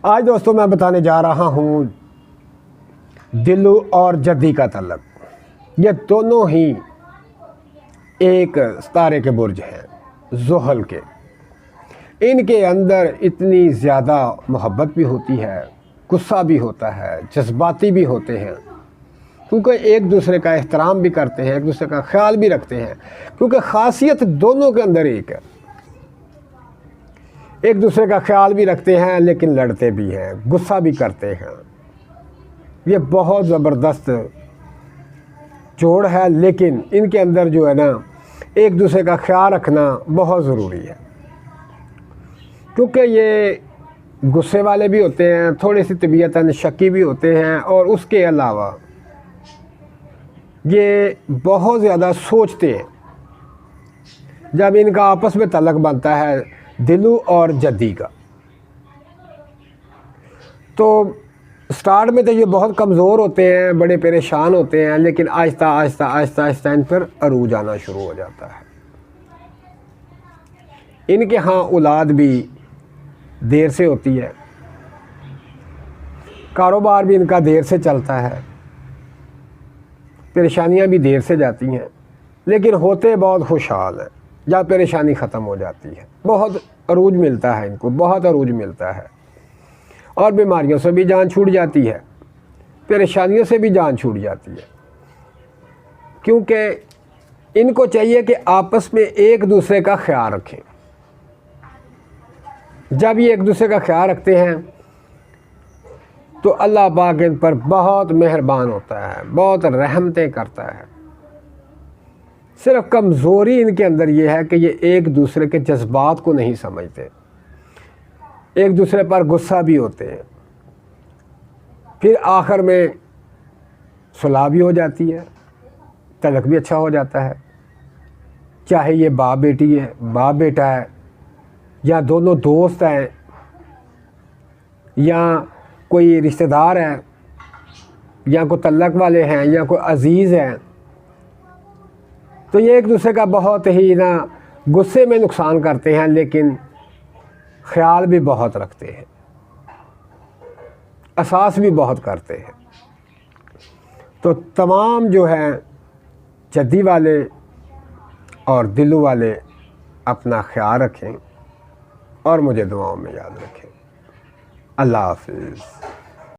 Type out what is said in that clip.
आज दोस्तों मैं बताने जा रहा हूँ दिल्लू और जद्दी का तल्लक। ये दोनों ही एक सितारे के बुर्ज हैं, ज़ुहल के। इनके अंदर इतनी ज़्यादा मोहब्बत भी होती है, गुस्सा भी होता है, जज्बाती भी होते हैं, क्योंकि एक दूसरे का एहतराम भी करते हैं, एक दूसरे का ख्याल भी रखते हैं। क्योंकि ख़ासियत दोनों के अंदर एक है, एक दूसरे का ख्याल भी रखते हैं लेकिन लड़ते भी हैं, गुस्सा भी करते हैं। ये बहुत ज़बरदस्त जोड़ है, लेकिन इनके अंदर जो है ना, एक दूसरे का ख्याल रखना बहुत ज़रूरी है। क्योंकि ये गुस्से वाले भी होते हैं, थोड़ी सी तबीयतन शकी भी होते हैं, और उसके अलावा ये बहुत ज़्यादा सोचते हैं। जब इनका आपस में तल्लक बनता है दिल्लू और जद्दी का, तो स्टार्ट में तो ये बहुत कमज़ोर होते हैं, बड़े परेशान होते हैं, लेकिन आहिस्ता आहिस्ता आहिस्ता आहिस्ता इन पर अरूज आना शुरू हो जाता है। इनके यहाँ औलाद भी देर से होती है, कारोबार भी इनका देर से चलता है, परेशानियाँ भी देर से जाती हैं, लेकिन होते बहुत खुशहाल हैं जब परेशानी ख़त्म हो जाती है। बहुत अरूज मिलता है इनको, बहुत अरूज मिलता है, और बीमारियों से भी जान छूट जाती है, परेशानियों से भी जान छूट जाती है। क्योंकि इनको चाहिए कि आपस में एक दूसरे का ख्याल रखें। जब ये एक दूसरे का ख्याल रखते हैं तो अल्लाह पाक इन पर बहुत मेहरबान होता है, बहुत रहमतें करता है। सिर्फ कमज़ोरी इनके अंदर ये है कि ये एक दूसरे के जज्बात को नहीं समझते, एक दूसरे पर गुस्सा भी होते हैं। फिर आखिर में सुलह भी हो जाती है, तलाक भी अच्छा हो जाता है। चाहे ये बाप बेटी है, बाप बेटा है, या दोनों दोस्त हैं, या कोई रिश्तेदार है, या कोई तल्लक वाले हैं, या कोई अजीज़ हैं, तो ये एक दूसरे का बहुत ही ना गुस्से में नुकसान करते हैं, लेकिन ख्याल भी बहुत रखते हैं, एहसास भी बहुत करते हैं। तो तमाम जो हैं जद्दी वाले और दिल्लू वाले अपना ख्याल रखें और मुझे दुआओं में याद रखें। अल्लाह हाफ़िज़।